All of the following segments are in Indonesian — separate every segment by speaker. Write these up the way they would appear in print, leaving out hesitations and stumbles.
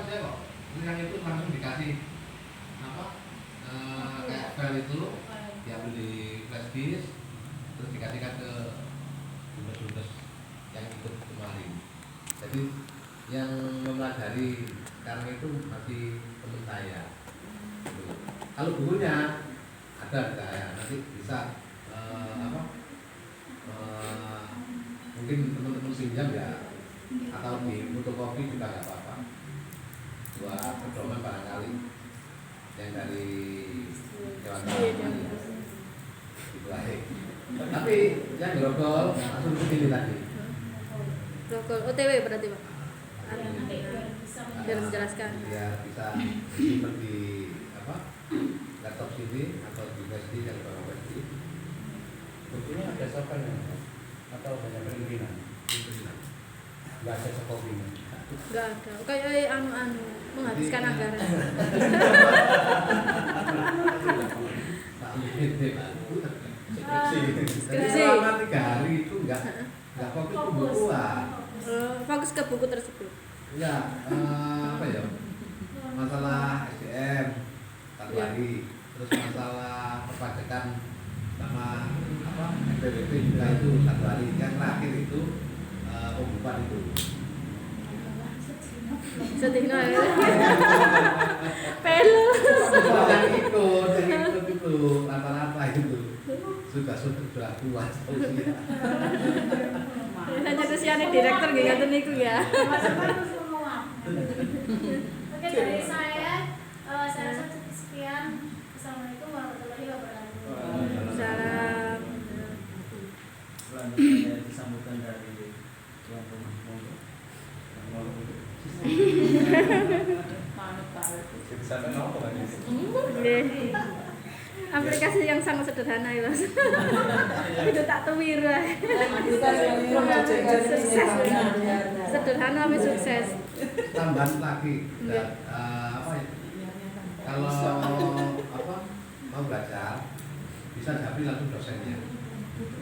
Speaker 1: aja kok. Yang itu langsung dikasih apa? Kayak file itu diambil di flash disk terus dikasihkan ke dubes-dubes yang ikut kemarin. Jadi yang mempelajari sekarang itu masih teman saya. Kalau bukunya ada saya nanti bisa mungkin teman-teman pinjam ya atau di fotokopi juga nggak apa-apa buat pedoman barangkali yang dari kawan-kawan itu aja. Tapi yang grogol langsung ke sini tadi.
Speaker 2: Grogol OTW berarti Pak? Biar menjelaskan.
Speaker 1: Biar bisa disimpan di laptop sini atau di flash disk yang bawa flash disk.
Speaker 3: Bukunya ada sopan atau banyak perintilan? Nggak ada sokopinya?
Speaker 2: Nggak ada, kayak menghabiskan anggaran.
Speaker 1: Selama 3 hari itu nggak fokus ke bukuan.
Speaker 2: Fokus ke buku tersebut.
Speaker 1: Ya, apa ya? Masalah SDM satu hari, terus masalah perpajakan sama NPWP juga itu satu hari. Yang terakhir itu pembukaan itu.
Speaker 2: Sedih ya. Pelu.
Speaker 1: Yang ikut itu rata-rata itu sudah puas usia.
Speaker 2: Hanya kesiane direktur nggih ngoten niku ya.
Speaker 4: Oke, dari saya rasa cukup sekian. Assalamualaikum warahmatullahi wabarakatuh.
Speaker 2: Salam.
Speaker 3: Selanjutnya disambutkan dari tuan rumah monggo.
Speaker 2: Aplikasi yang sangat sederhana ya Mas. Itu tak tuwir. Sukses. Sederhana tapi sukses.
Speaker 1: Tambahan lagi kalau mau belajar bisa japri langsung dosennya.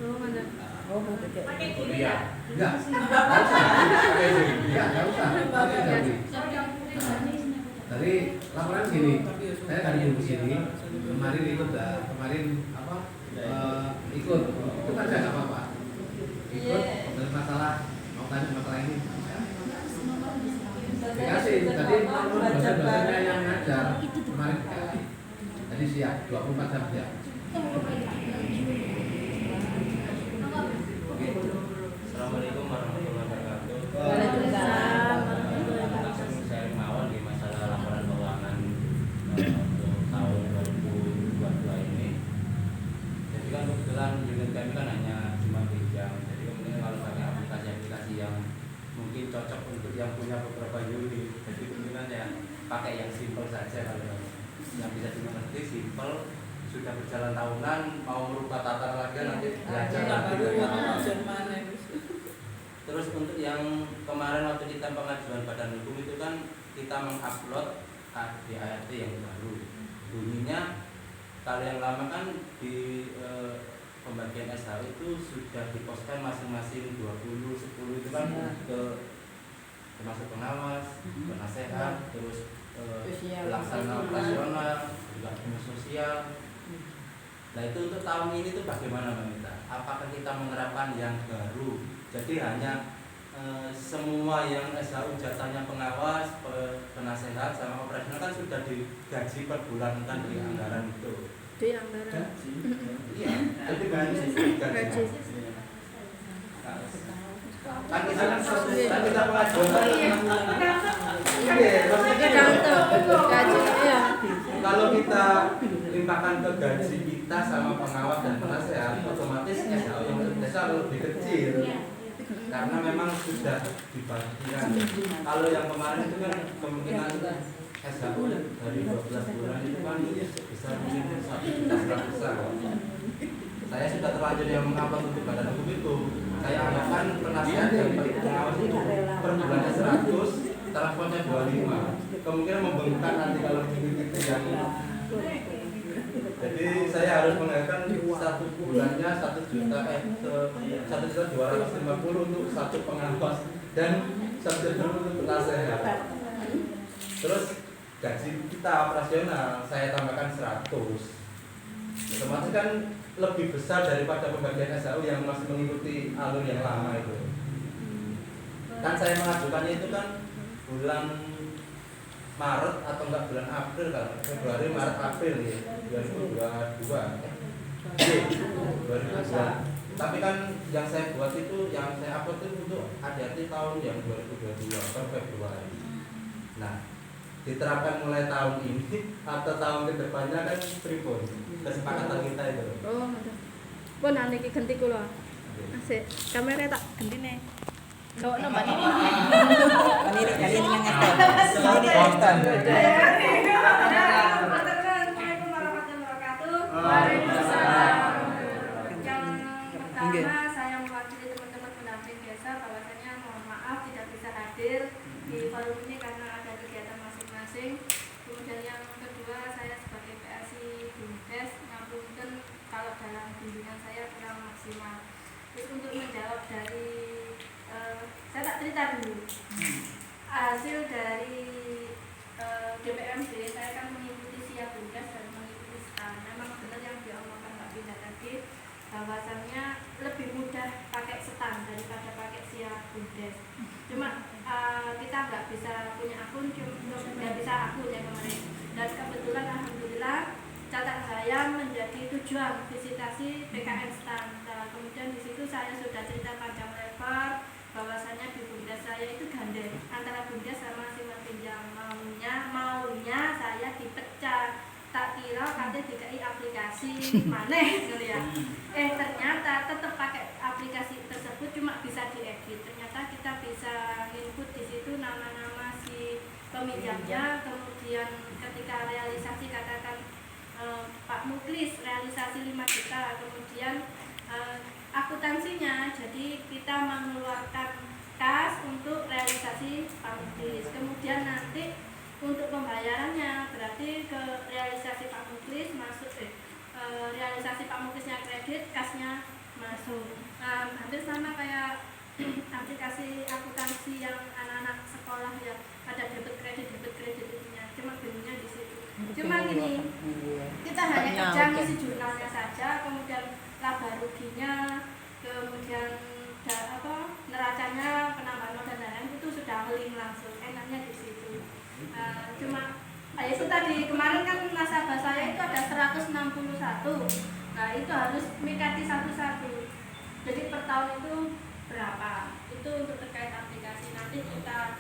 Speaker 2: Oh, mana?
Speaker 4: Pakai gini
Speaker 1: Iya.
Speaker 4: ya?
Speaker 1: Enggak usah. Dari laporan gini, saya dari buku sini kemarin ikut ikut aja nggak apa-apa. Ikut dari masalah mau tanya masalah ini. Dikasih tadi dosen-dosennya yang ngajar kemarin dikasih. Jadi siap 24 jam siap.
Speaker 3: Assalamualaikum warahmatullahi wabarakatuh.
Speaker 2: Waalaikumsalam.
Speaker 3: Saya Rimawan di masalah laporan keuangan untuk tahun 2022 ini. Jadi kan kebetulan unit kami kan hanya cuma pinjam. Jadi kemudian kalau pakai aplikasi-aplikasi yang mungkin cocok untuk yang punya beberapa unit. Jadi kemungkinan ya pakai yang simple saja kalau yang bisa dimengerti simple. Sudah berjalan tahunan mau merubah tata lagi nanti belajar lagi. Terus untuk yang kemarin waktu kita pengajuan badan hukum itu kan kita mengupload di ART yang baru. Bunyinya kalau yang lama kan di pembagian SH itu sudah diposkan masing-masing 20, 10 itu kan ke termasuk pengawas, penasehat, terus pelaksana operasional, juga dinas sosial. Nah itu untuk tahun ini tuh bagaimana Mbak Mita? Apakah kita menerapkan yang baru? Jadi hanya semua yang SHU jatahnya pengawas, penasehat sama operasional kan sudah digaji per bulan kan di anggaran itu.
Speaker 2: Di anggaran.
Speaker 3: Iya, jadi gaji. Kan kita pengajuan. Iya, maksudnya
Speaker 2: Gaji ya.
Speaker 3: kalau kita limpahkan ke gaji kita sama pengawas dan penasehat, otomatis SHU yang desa lebih kecil karena memang sudah dibagikan. Kalau yang kemarin itu kan kemungkinan SHU dari 12 bulan itu kan bisa mungkin 1.100.000. Saya sudah terlanjur yang mengupload untuk badan hukum itu. Saya anggarkan penasehat dan pengawas itu per bulannya 100, teleponnya 25. Kemungkinan membengkak nanti kalau begitu yang. Jadi saya harus menganggarkan satu bulannya 1.250.000 untuk satu pengawas dan 1 juta untuk penasehat. kita operasional saya tambahkan 100, otomatis kan lebih besar daripada pembagian SHU yang masih mengikuti alur yang lama itu. Kan saya mengajukannya itu kan bulan Maret atau enggak bulan April kan, Februari, Maret, April ya, 2022. 2022. Tapi kan yang saya buat itu, yang saya upload itu untuk ADART tahun yang 2022 per Februari. Nah, diterapkan mulai tahun ini atau tahun kedepannya kan pripun kesepakatan kita itu.
Speaker 2: Oh, pun nanti ganti kula. Asik, kamera tak ganti nih. Kau nambah ini.
Speaker 5: Kali ini ngetem.
Speaker 4: Assalamualaikum warahmatullahi wabarakatuh. Waalaikumsalam. Yang pertama saya mewakili teman-teman pendamping desa bahwasanya mohon maaf tidak bisa hadir di forum ini karena ada kegiatan masing-masing. Kemudian yang kedua saya sebagai PLC BUMDes ngapunten kalau dalam bimbingan saya kurang maksimal. Terus untuk menjawab dari saya tak cerita dulu hasil dari DPMD. Saya kan mengikuti SIA BUMDes dan mengikuti STAN. Memang benar yang diomongkan Mbak Bina tadi bahwasannya lebih mudah pakai STAN daripada pakai SIA BUMDes. Cuma kita nggak bisa punya akun, nggak bisa akun ya kemarin. Dan kebetulan alhamdulillah catatan saya menjadi tujuan visitasi PKN STAN. Nah, kemudian di situ saya sudah cerita panjang lebar bahwasanya di BUMDes saya itu gandeng antara BUMDes sama simpan pinjam. Maunya saya dipecah. Tak kira katanya DKI aplikasi maneh gitu ya. Ternyata tetap pakai aplikasi tersebut, cuma bisa diedit. Ternyata kita bisa input di situ nama-nama si peminjamnya. Kemudian ketika realisasi katakan Pak Muklis realisasi 5 juta, kemudian akuntansinya, jadi kita mengeluarkan kas untuk realisasi Pak Muklis. Kemudian nanti untuk pembayarannya berarti ke realisasi Pak Muklis masuk realisasi Pak Muklisnya kredit, kasnya masuk. Hampir sama kayak aplikasi akuntansi yang anak-anak sekolah ya, ada debit kredit itunya, cuma bedanya di situ. Cuma gini, kita hanya kerja ngisi jurnalnya saja, kemudian laba ruginya, kemudian neracanya, penambahan modal dan lain itu sudah link langsung, enaknya di situ. Cuma itu tadi kemarin kan nasabah saya itu ada 161. Nah itu harus mikati satu-satu. Jadi per tahun itu berapa? Itu untuk terkait aplikasi. Nanti kita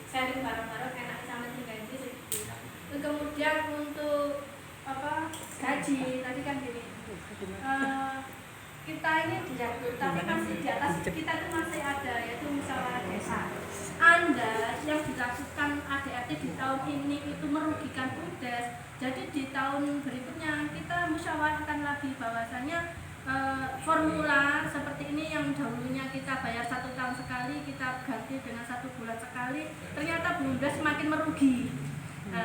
Speaker 4: sharing bareng-bareng enak sama tinggal ini sedikit. Kemudian untuk gaji tadi kan gini. Kita ini direktur, tapi masih di atas kita itu masih ada, yaitu musyawarah desa. Anda yang dilakukan ADART di tahun ini itu merugikan BUMDes, jadi di tahun berikutnya kita musyawarahkan lagi bahwasanya formula seperti ini yang dahulunya kita bayar 1 tahun sekali, kita ganti dengan 1 bulan sekali, ternyata BUMDes semakin merugi.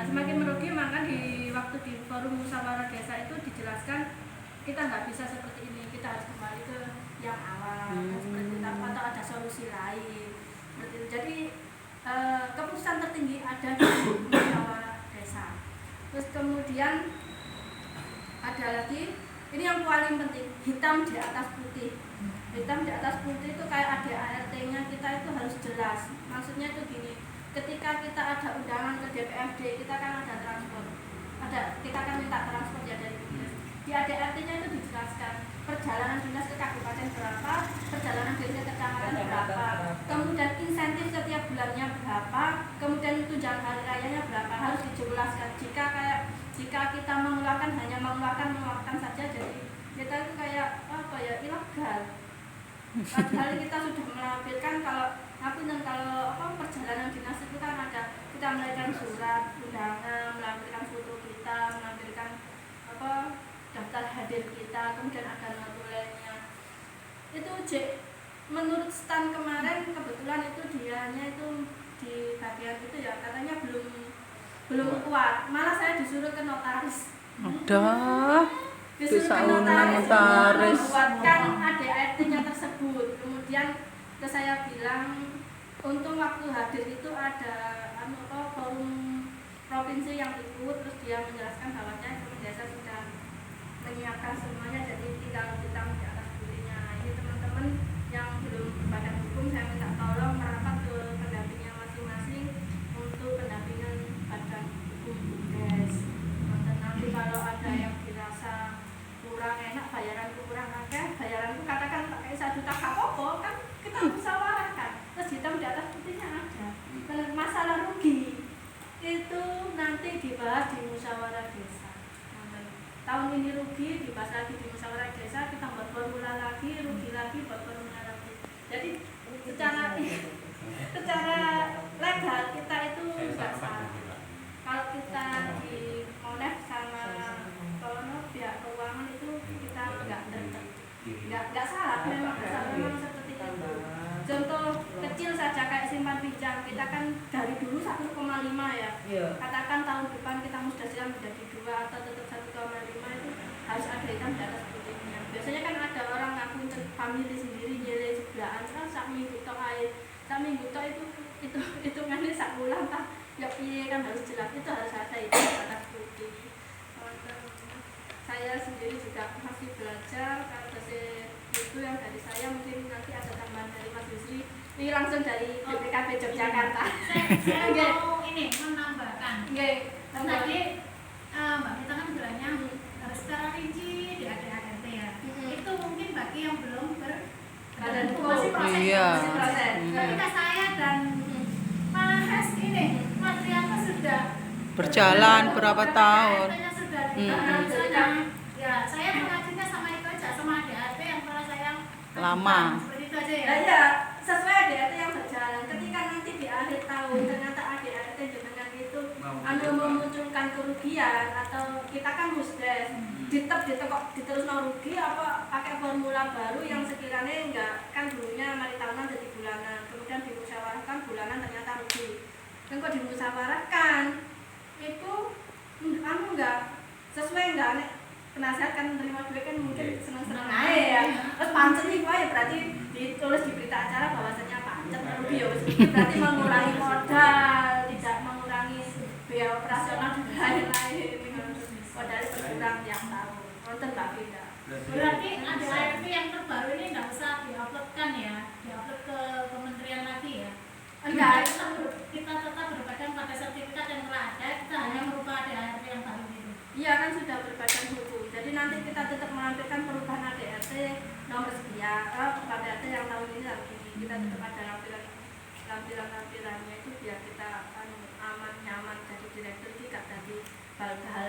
Speaker 4: Semakin merugi, maka di waktu di forum musyawarah desa itu dijelaskan kita nggak bisa seperti ini, kita harus kembali ke yang awal seperti itu, atau ada solusi lain seperti itu. Jadi keputusan tertinggi ada di musyawarah desa. Terus kemudian ada lagi, ini yang paling penting, hitam di atas putih. Hitam di atas putih itu kayak ADART-nya kita itu harus jelas. Maksudnya itu gini, ketika kita ada undangan ke DPRD, kita kan ada transport, kita kan minta transport ya dari dinas. Di ADART-nya itu dijelaskan perjalanan dinas ke kabupaten berapa, perjalanan dinas ke kecamatan berapa, kemudian insentif setiap bulannya berapa, kemudian tunjangan hari rayanya berapa, harus dijelaskan. Jika kita mengeluarkan hanya mengeluarkan saja, jadi kita itu kayak ilegal. Padahal kita sudah melampirkan kalau perjalanan dinas itu kan ada, kita melampirkan surat undangan, melampirkan foto kita, melampirkan daftar hadir kita, kemudian ada notulennya. Itu menurut STAN kemarin kebetulan itu dianya itu di bagian itu ya katanya belum kuat. Malah saya disuruh ke notaris. Disuruh ke notaris membuatkan ADART-nya tersebut. Kemudian saya bilang untung waktu hadir itu ada forum provinsi yang ikut, terus dia menjelaskan bahwasanya Kemen Desa sudah menyiapkan semuanya, jadi tinggal kita di atas buktinya. Ini teman-teman yang belum berbadan hukum, saya minta tolong merapat ke pendampingnya masing-masing untuk pendampingan badan hukum BUMDes. Nanti kalau ada yang dirasa kurang enak, bayaranku kurang akeh, bayaranku katakan pakai 1 juta gak apa-apa, kan kita musyawarahkan, terus hitam di atas putihnya ada. Masalah rugi itu nanti dibahas di musyawarah desa. Tahun ini rugi dibahas lagi di musyawarah desa, kita buat formula lagi, rugi lagi, buat formula lagi. Jadi secara legal kita itu nggak salah. Kalau kita di molek sama pihak keuangan itu kita nggak salah, memang seperti itu. Contoh kecil saja kayak simpan pinjam, kita kan dari dulu 1,5 ya. Katakan tahun depan kita mustahil menjadi 2 atau tetap 1,5, itu harus ada hitam di atas putihnya. Biasanya kan ada orang ngaku family sendiri nyele sebelahan, kan sak minggu tok ae. Sak minggu tok itu hitungannya sak bulan tak. Ya piye kan harus jelas, itu harus ada hitam di atas putih. Saya sendiri juga masih belajar, kalau itu yang dari saya, mungkin nanti ada tambahan dari Mas Yusri. Ini langsung dari BPKB Yogyakarta.
Speaker 6: Saya mau ini menambahkan.
Speaker 4: Tadi
Speaker 6: Mbak Mita kan bilangnya harus secara rinci di ADART ya. Itu mungkin bagi yang belum
Speaker 4: badan hukum.
Speaker 6: masih proses.
Speaker 5: Iya.
Speaker 4: Masih proses.
Speaker 6: Ketika saya dan Pak Hes ini materialnya sudah
Speaker 5: Berjalan berapa tahun?
Speaker 6: ADART-nya sudah ditangan. Ya, saya mengajunya sama itu aja, sama ADART yang pernah saya
Speaker 5: Lama.
Speaker 6: seperti itu aja ya.
Speaker 4: Nah, ya, sesuai ADART yang berjalan. Ketika nanti di akhir tahun ternyata ADART dengan itu memunculkan kerugian, atau kita kan musdes kok diterus rugi apa pakai formula baru yang sekiranya enggak, kan dulunya mari tahunan jadi bulanan, kemudian dimusyawarahkan bulanan ternyata rugi. Dan kok dimusyawarahkan itu enggak sesuai, enggak nek penasihat kan menerima duit kan mungkin seneng-seneng aja ya. Terus pancet nih ya berarti ditulis di berita acara bahwasanya pancet rugi ya, berarti mengurangi modal, tidak mengurangi biaya operasional dan lain-lain. Modal berkurang tiap tahun. Nonton Mbak Vida.
Speaker 6: Berarti ada ART yang terbaru ini nggak usah diuploadkan ya, diupload ke kementerian lagi ya.
Speaker 4: Enggak,
Speaker 6: Kita tetap berpegang pada sertifikat yang telah ada, kita hanya merubah ADART yang baru itu.
Speaker 4: iya kan sudah berbadan hukum. Jadi nanti kita tetap menampilkan perubahan ADART nomor sekian, ADART yang tahun ini lagi kita tetap ada lampiran-lampirannya itu biar kita aman nyaman, jadi direktur tidak tadi hal-hal